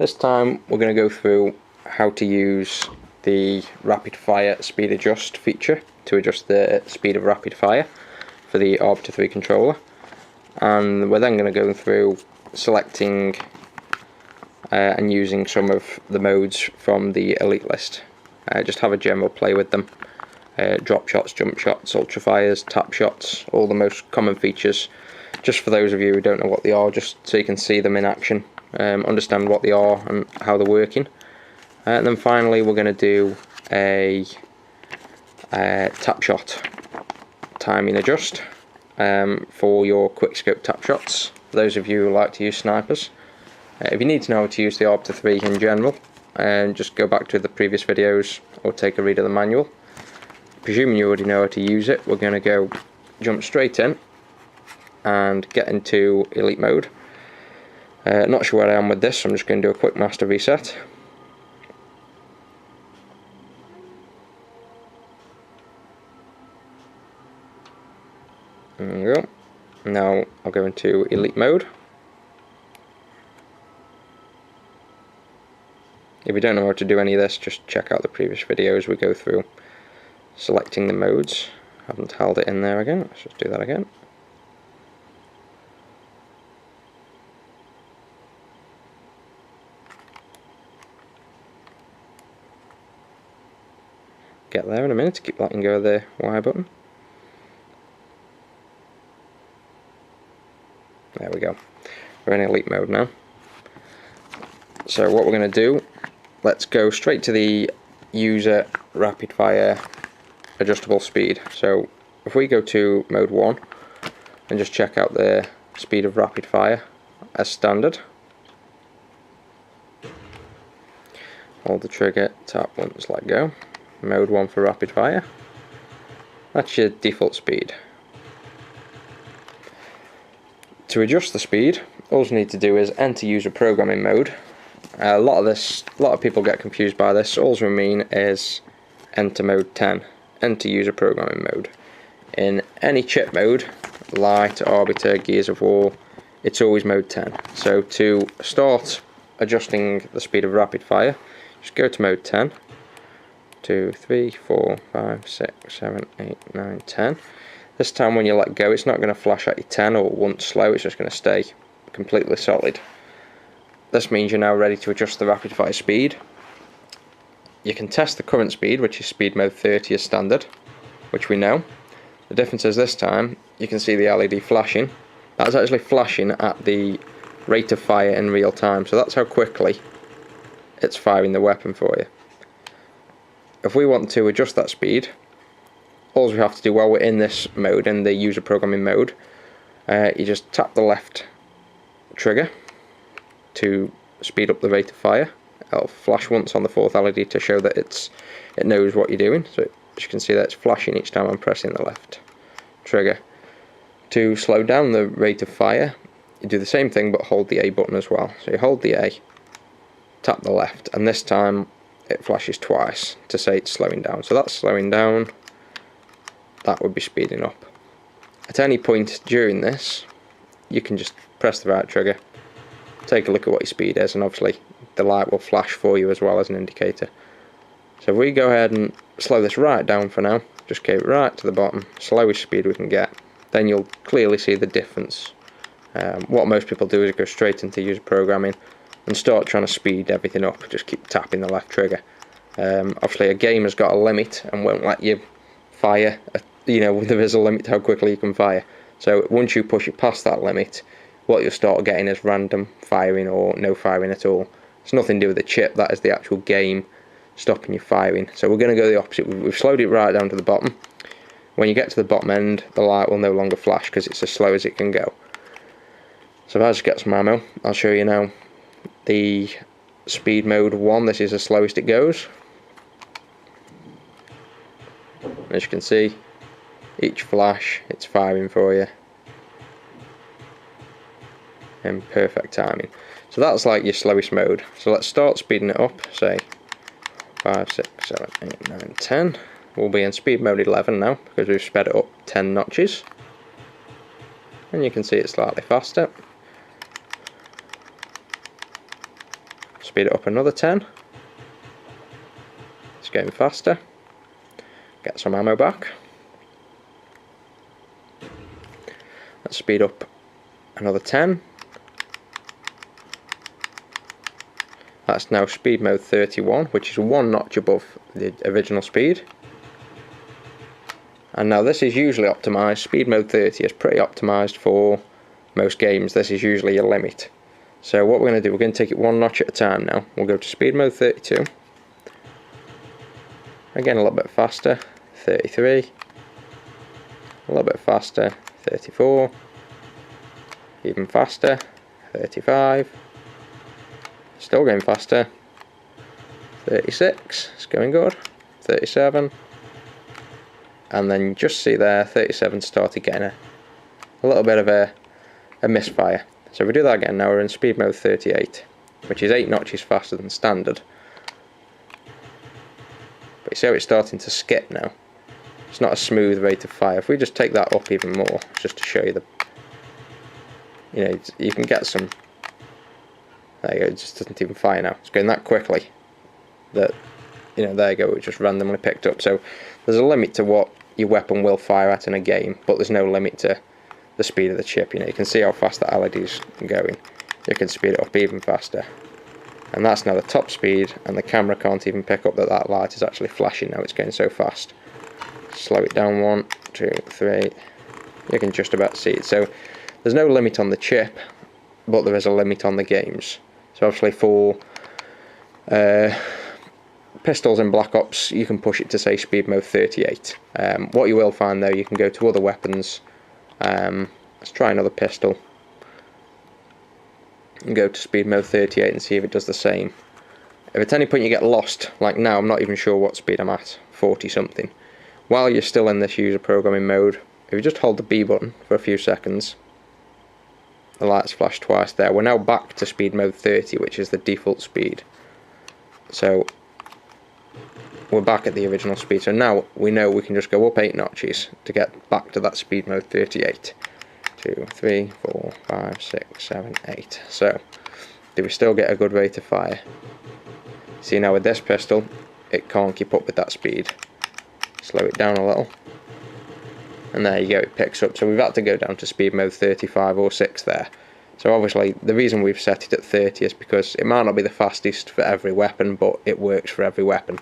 This time we're going to go through how to use the rapid fire speed adjust feature to adjust the speed of rapid fire for the Arbiter 3 controller, and we're then going to go through selecting and using some of the modes from the elite list. Just have a general play with them. Drop shots, jump shots, ultrafires, tap shots, all the most common features, just for those of you who don't know what they are, just so you can see them in action, understand what they are and how they're working. And then finally we're going to do a tap shot timing adjust for your Quickscope tap shots, for those of you who like to use snipers. If you need to know how to use the Arbiter 3 in general, just go back to the previous videos or take a read of the manual. Presuming you already know how to use it, we're going to go jump straight in and get into elite mode. Not sure where I am with this, so I'm just going to do a quick master reset. There we go. Now I'll go into elite mode. If you don't know how to do any of this, just check out the previous videos. We go through selecting the modes. Haven't held it in there again, let's just do that again. Get there in a minute, keep letting go of the Y button. There we go. We're in elite mode now. So what we're going to do, let's go straight to the user rapid fire adjustable speed. So if we go to mode 1 and just check out the speed of rapid fire as standard. Hold the trigger, tap once, let go. Mode 1 for rapid fire. That's your default speed. To adjust the speed, all you need to do is enter user programming mode. A lot of people get confused by this. All we mean is enter mode 10, enter user programming mode. In any chip mode, Light, Arbiter, Gears of War, it's always mode 10. So to start adjusting the speed of rapid fire, just go to mode 10. 2, 3, 4, 5, 6, 7, 8, 9, 10. This time when you let go, it's not going to flash at you 10 or once slow, it's just going to stay completely solid. This means you're now ready to adjust the rapid fire speed. You can test the current speed, which is speed mode 30 as standard, which we know. The difference is this time, you can see the LED flashing. That's actually flashing at the rate of fire in real time, so that's how quickly it's firing the weapon for you. If we want to adjust that speed, all we have to do while we're in this mode, in the user programming mode, you just tap the left trigger to speed up the rate of fire. It'll flash once on the fourth LED to show that it knows what you're doing. So as you can see, that it's flashing each time I'm pressing the left trigger. To slow down the rate of fire, you do the same thing but hold the A button as well. So you hold the A, tap the left, and this time it flashes twice to say it's slowing down. So that's slowing down, that would be speeding up. At any point during this, you can just press the right trigger, take a look at what your speed is, and obviously the light will flash for you as well as an indicator. So if we go ahead and slow this right down for now, just keep it right to the bottom, slowest speed we can get, then you'll clearly see the difference. What most people do is go straight into user programming and start trying to speed everything up, just keep tapping the left trigger. Obviously a game has got a limit and won't let you fire, there is a limit to how quickly you can fire. So once you push it past that limit, what you'll start getting is random firing or no firing at all. It's nothing to do with the chip, that is the actual game stopping you firing. So we're going to go the opposite. We've slowed it right down to the bottom. When you get to the bottom end, the light will no longer flash because it's as slow as it can go. So if I just get some ammo, I'll show you now the speed mode 1. This is the slowest it goes. As you can see, each flash it's firing for you in perfect timing. So that's like your slowest mode. So let's start speeding it up, say 5, 6, 7, 8, 9, 10. We'll be in speed mode 11 now because we've sped it up 10 notches. And you can see it's slightly faster. speed it up another 10. It's getting faster. Get some ammo back. Let's speed up another 10. That's now speed mode 31, which is 1 notch above the original speed. And now this is usually optimised. Speed mode 30 is pretty optimised for most games. This is usually your limit. So what we're going to do, we're going to take it 1 notch at a time now. We'll go to speed mode 32. Again, a little bit faster. 33. A little bit faster. 34. Even faster. 35. Still going faster. 36. It's going good. 37. And then you just see there, 37 started getting a little bit of a misfire. So if we do that again, now we're in speed mode 38, which is 8 notches faster than standard. But you see how it's starting to skip now. It's not a smooth rate of fire. If we just take that up even more, just to show you the, you know, you can get some. There you go. It just doesn't even fire now. It's going that quickly that, you know, there you go. It just randomly picked up. So there's a limit to what your weapon will fire at in a game, but there's no limit to the speed of the chip. You know, you can see how fast that LED's going. You can speed it up even faster. And that's now the top speed, and the camera can't even pick up that that light is actually flashing now. It's going so fast. Slow it down 1, 2, 3. You can just about see it. So there's no limit on the chip, but there is a limit on the games. So obviously for pistols in Black Ops, you can push it to say speed mode 38. What you will find though, you can go to other weapons. Let's try another pistol and go to speed mode 38 and see if it does the same. If at any point you get lost, like now I'm not even sure what speed I'm at, 40 something. While you're still in this user programming mode, if you just hold the B button for a few seconds, the lights flash twice there. We're now back to speed mode 30, which is the default speed. So we're back at the original speed. So now we know we can just go up 8 notches to get back to that speed mode 38. 2, 3, 4, 5, 6, 7, 8. So do we still get a good rate of fire? See now with this pistol, it can't keep up with that speed. Slow it down a little. And there you go, it picks up. So we've had to go down to speed mode 35 or 6 there. So obviously the reason we've set it at 30 is because it might not be the fastest for every weapon, but it works for every weapon.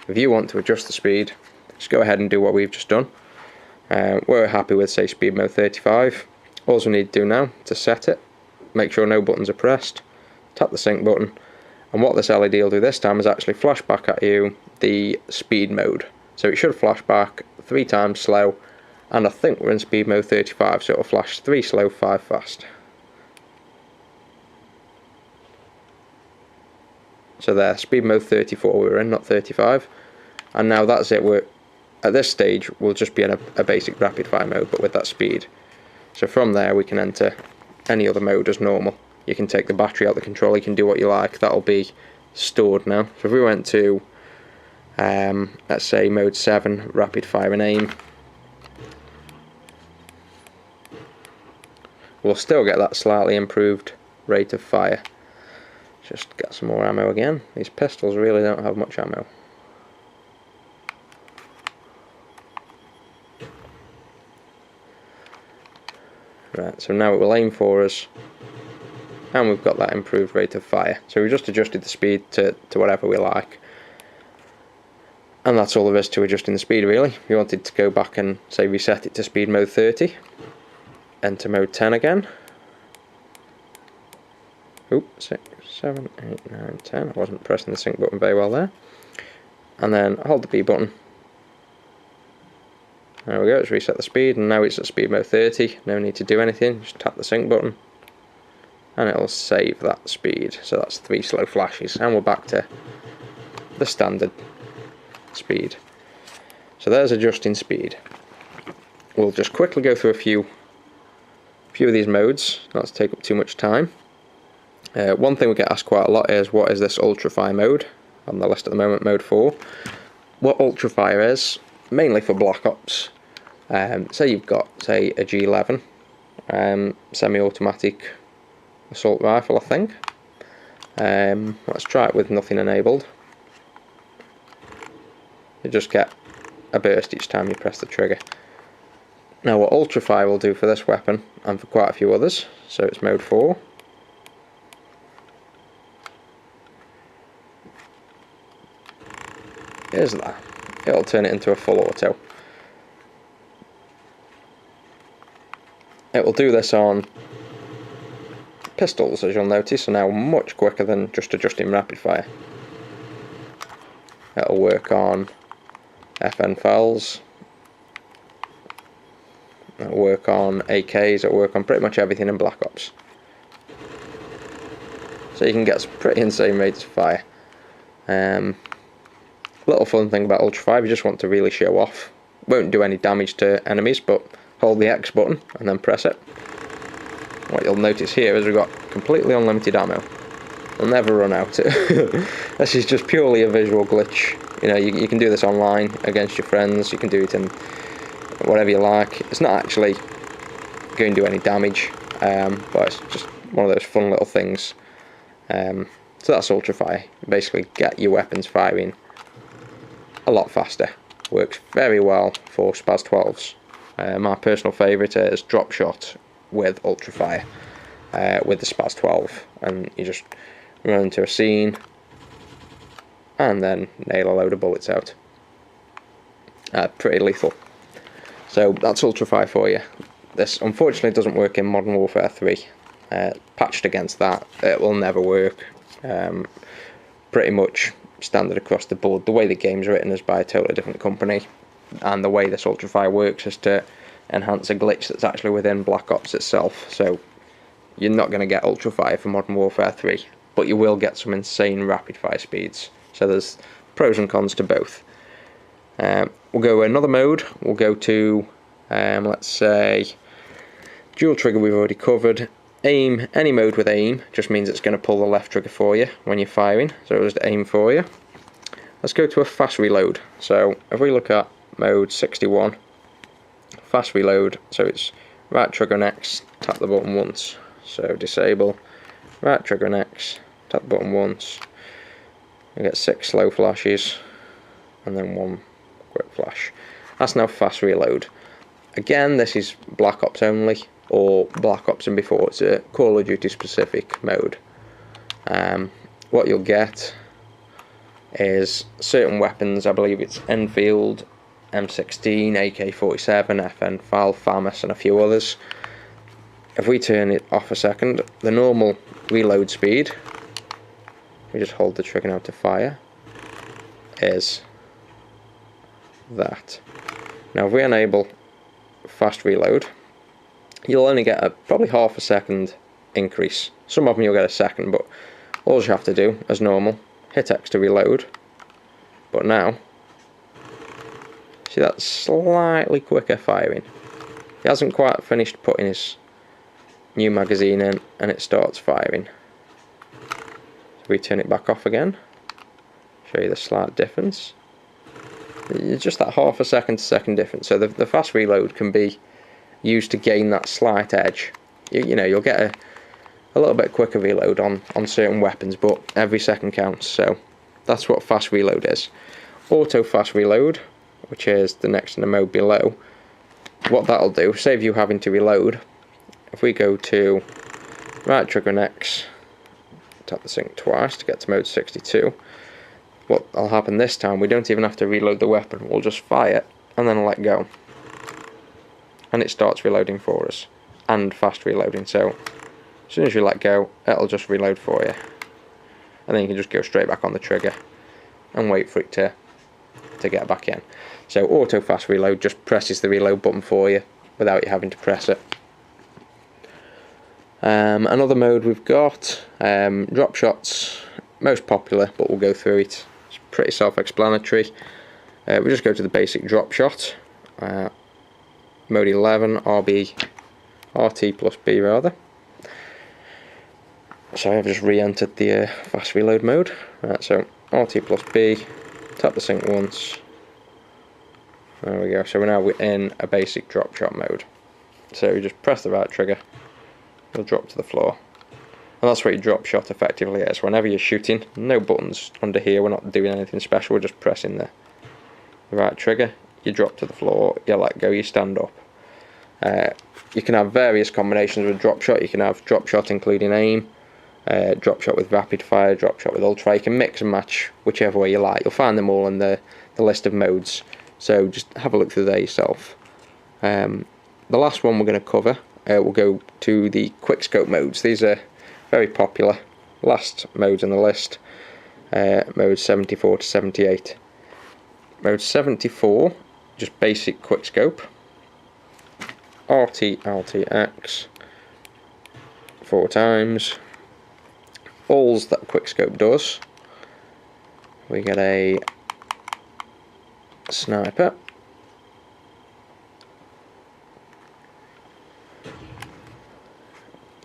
If you want to adjust the speed, just go ahead and do what we've just done. We're happy with, say, speed mode 35. All we need to do now to set it, make sure no buttons are pressed, tap the sync button, and what this LED will do this time is actually flash back at you the speed mode. So it should flash back 3 times slow, and I think we're in speed mode 35, so it'll flash 3 slow, 5 fast. So there, speed mode 34 we were in, not 35. And now that's it, we're at this stage we'll just be in a basic rapid fire mode, but with that speed. So from there we can enter any other mode as normal. You can take the battery out of the controller, you can do what you like, that'll be stored now. So if we went to, let's say mode 7, rapid fire and aim, we'll still get that slightly improved rate of fire. Just get some more ammo again. These pistols really don't have much ammo. Right, so now it will aim for us, and we've got that improved rate of fire. So we just adjusted the speed to whatever we like. And that's all there is to adjusting the speed really. If you wanted to go back and say reset it to speed mode 30, enter mode 10 again. Oops, 6, 7, 8, 9, 10. I wasn't pressing the sync button very well there. And then hold the B button. There we go, it's reset the speed, and now it's at speed mode 30. No need to do anything, just tap the sync button. And it'll save that speed. So that's 3 slow flashes, and we're back to the standard speed. So there's adjusting speed. We'll just quickly go through a few of these modes, not to take up too much time. One thing we get asked quite a lot is, what is this Ultrafire mode? On the list at the moment, mode 4. What Ultrafire is, mainly for Black Ops. Say you've got, say, a G11 semi-automatic assault rifle, I think. Let's try it with nothing enabled. You just get a burst each time you press the trigger. Now what Ultrafire will do for this weapon, and for quite a few others, so it's mode 4. Is that. It'll turn it into a full auto. It will do this on pistols, as you'll notice, are now much quicker than just adjusting rapid fire. It'll work on FN files, it'll work on AKs, it'll work on pretty much everything in Black Ops. So you can get some pretty insane rates of fire. Little fun thing about Ultrafire, you just want to really show off. Won't do any damage to enemies, but hold the X button and then press it. What you'll notice here is we've got completely unlimited ammo. We'll never run out. This is just purely a visual glitch. You know, you can do this online against your friends, you can do it in whatever you like. It's not actually going to do any damage, but it's just one of those fun little things. So that's Ultrafire. Basically get your weapons firing a lot faster. Works very well for Spaz 12s. My personal favourite is Drop Shot with Ultrafire, with the Spaz 12, and you just run into a scene and then nail a load of bullets out. Pretty lethal. So that's Ultrafire for you. This unfortunately doesn't work in Modern Warfare 3. Patched against that, it will never work. Pretty much standard across the board. The way the game's written is by a totally different company, and the way this Ultrafire works is to enhance a glitch that's actually within Black Ops itself. So you're not going to get Ultrafire for Modern Warfare 3, but you will get some insane rapid fire speeds. So there's pros and cons to both. We'll go another mode. We'll go to let's say dual trigger. We've already covered. Aim, any mode with aim just means it's going to pull the left trigger for you when you're firing, so it'll just aim for you. Let's go to a fast reload. So if we look at mode 61, fast reload, so it's right trigger and X, tap the button once, so disable, right trigger and X, tap the button once, you get 6 slow flashes and then 1 quick flash. That's now fast reload. Again, this is Black Ops only, or Black Ops and before. It's a Call of Duty specific mode. What you'll get is certain weapons. I believe it's Enfield, M16, AK-47, FN FAL, FAMAS and a few others. If we turn it off a second, the normal reload speed, we just hold the trigger now to fire, is that. Now if we enable fast reload, you'll only get probably half a second increase. Some of them you'll get a second, but all you have to do, as normal, hit X to reload. But now, see that slightly quicker firing. He hasn't quite finished putting his new magazine in, and it starts firing. So we turn it back off again, show you the slight difference. It's just that half a second to second difference. So the fast reload can be used to gain that slight edge. You know, you'll get a little bit quicker reload on certain weapons, but every second counts. So that's what fast reload is. Auto fast reload, which is the next in the mode below, what that'll do, save you having to reload. If we go to right trigger and X, tap the sync twice to get to mode 62, what'll happen this time, we don't even have to reload the weapon, we'll just fire and then let go. And it starts reloading for us, and fast reloading, so as soon as you let go, it'll just reload for you. And then you can just go straight back on the trigger and wait for it to get back in. So auto fast reload just presses the reload button for you without you having to press it. Another mode we've got, drop shots, most popular, but we'll go through it. It's pretty self-explanatory. We just go to the basic drop shot. Mode 11, RT plus B rather. So I've just re-entered the fast reload mode. Right, so RT plus B, tap the sync once. There we go, so we're now in a basic drop shot mode. So we just press the right trigger, it'll drop to the floor. And that's what your drop shot effectively is. Whenever you're shooting, no buttons under here, we're not doing anything special, we're just pressing the right trigger, you drop to the floor, you let go, you stand up. You can have various combinations with drop shot. You can have drop shot including aim, drop shot with rapid fire, drop shot with ultra. You can mix and match whichever way you like. You'll find them all in the list of modes, so just have a look through there yourself. The last one we're going to cover, we'll go to the Quickscope modes. These are very popular, last modes on the list, modes 74 to 78. Mode 74, just basic Quickscope, RT, LTX, 4 times. Alls that Quickscope does, we get a sniper,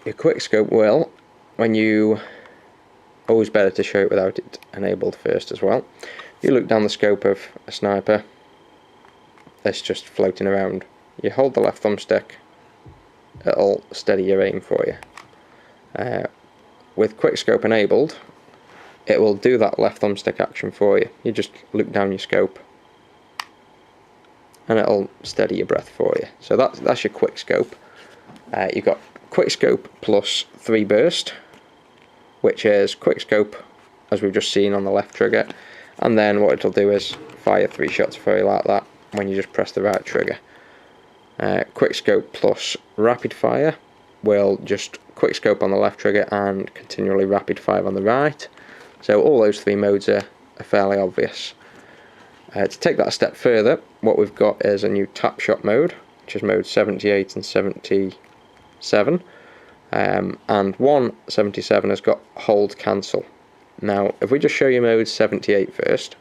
your Quickscope will, when you, always better to show it without it enabled first as well, you look down the scope of a sniper, it's just floating around, you hold the left thumbstick, it'll steady your aim for you. With Quickscope enabled, it will do that left thumbstick action for you. You just look down your scope and it'll steady your breath for you. So that's your Quickscope. You've got Quickscope plus 3 burst, which is Quickscope as we've just seen on the left trigger, and then what it'll do is fire 3 shots for you like that when you just press the right trigger. Quickscope plus rapid fire will just Quickscope on the left trigger and continually rapid fire on the right. So all those 3 modes are fairly obvious. To take that a step further, what we've got is a new tap shot mode, which is mode 78 and 77, and 177 has got hold cancel. Now if we just show you mode 78 first,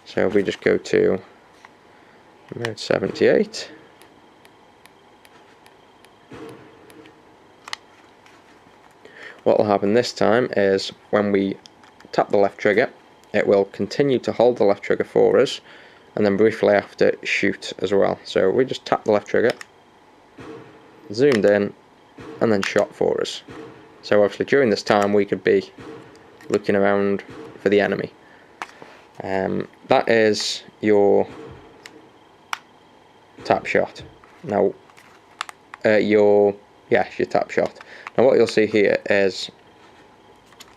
so if we just go to mode 78, what will happen this time is when we tap the left trigger, it will continue to hold the left trigger for us and then briefly after shoot as well. So we just tap the left trigger, zoomed in, and then shot for us. So obviously during this time we could be looking around for the enemy. That is your tap shot. Now your tap shot. Now what you'll see here is,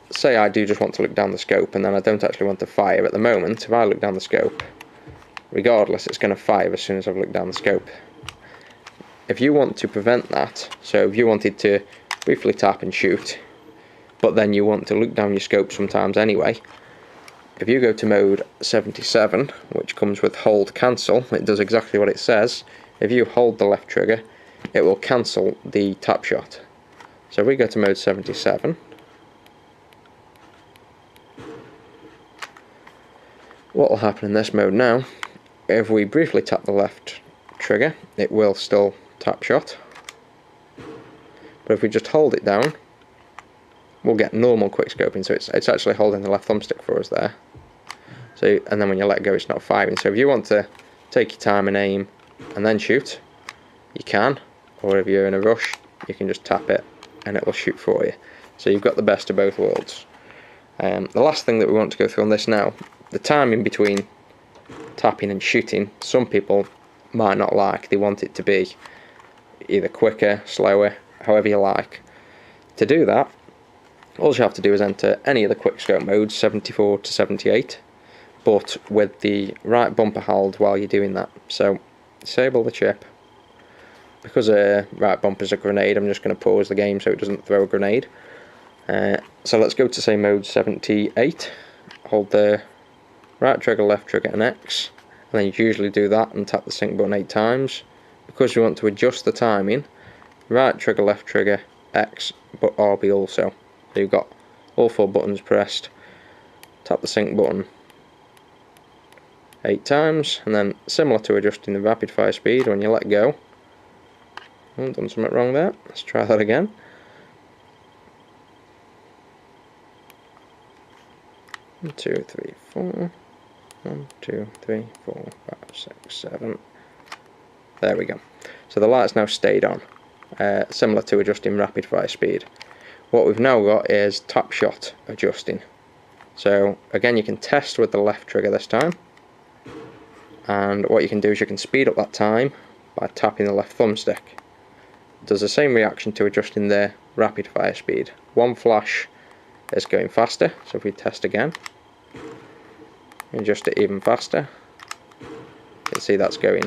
say I do just want to look down the scope and then I don't actually want to fire. At the moment, if I look down the scope, regardless, it's going to fire as soon as I've looked down the scope. If you want to prevent that, so if you wanted to briefly tap and shoot, but then you want to look down your scope sometimes anyway, if you go to mode 77, which comes with hold cancel, it does exactly what it says. If you hold the left trigger, it will cancel the tap shot. So if we go to mode 77, what will happen in this mode now, if we briefly tap the left trigger, it will still tap shot. But if we just hold it down, we'll get normal quickscoping, so it's actually holding the left thumbstick for us there. So, and then when you let go, it's not firing. So if you want to take your time and aim and then shoot, you can, or if you're in a rush, you can just tap it and it will shoot for you. So you've got the best of both worlds. The last thing that we want to go through on this now, the timing between tapping and shooting, some people might not like. They want it to be either quicker, slower, however you like. To do that, all you have to do is enter any of the Quickscope modes, 74 to 78, but with the right bumper held while you're doing that. So disable the chip. Because right bumper's a grenade, I'm just going to pause the game so it doesn't throw a grenade. So let's go to say mode 78, hold the right trigger, left trigger and X, and then you usually do that and tap the sync button 8 times. Because you want to adjust the timing, right trigger, left trigger, X, but RB also. So you've got all 4 buttons pressed, tap the sync button 8 times, and then similar to adjusting the rapid fire speed, when you let go, oh, done something wrong there, let's try that again. One, 2, 3, 4. 1, 2, 3, 4, 5, 6, 7. There we go. So the light's now stayed on, similar to adjusting rapid fire speed. what we've now got is tap shot adjusting. So again, you can test with the left trigger this time, and what you can do is you can speed up that time by tapping the left thumbstick. It does the same reaction to adjusting the rapid fire speed. One flash is going faster, so if we test again, adjust it even faster, you can see that's going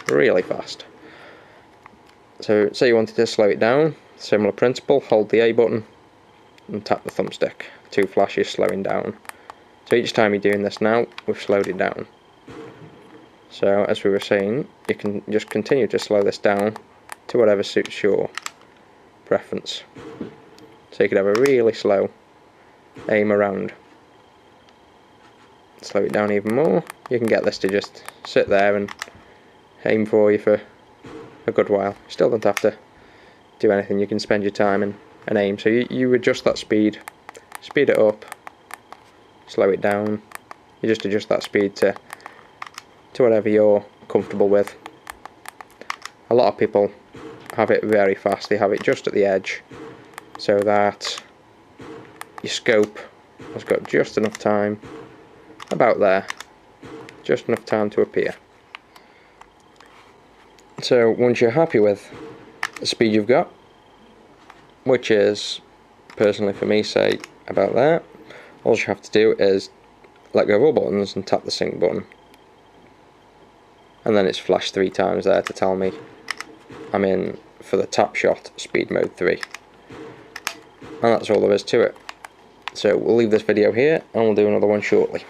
really fast. So say you wanted to slow it down, similar principle, hold the A button and tap the thumbstick. 2 flashes slowing down. So each time you're doing this now, we've slowed it down. So as we were saying, you can just continue to slow this down to whatever suits your preference. So you could have a really slow aim around. Slow it down even more. You can get this to just sit there and aim for you for a good while. You still don't have to do anything, you can spend your time and aim. So you adjust that speed, speed it up, slow it down, you just adjust that speed to whatever you're comfortable with. A lot of people have it very fast, they have it just at the edge so that your scope has got just enough time, about there, just enough time to appear. So once you're happy with the speed you've got, which is personally for me say about there, all you have to do is let go of all buttons and tap the sync button, and then it's flashed 3 times there to tell me I'm in for the tap shot speed mode 3, and that's all there is to it. So we'll leave this video here and we'll do another one shortly.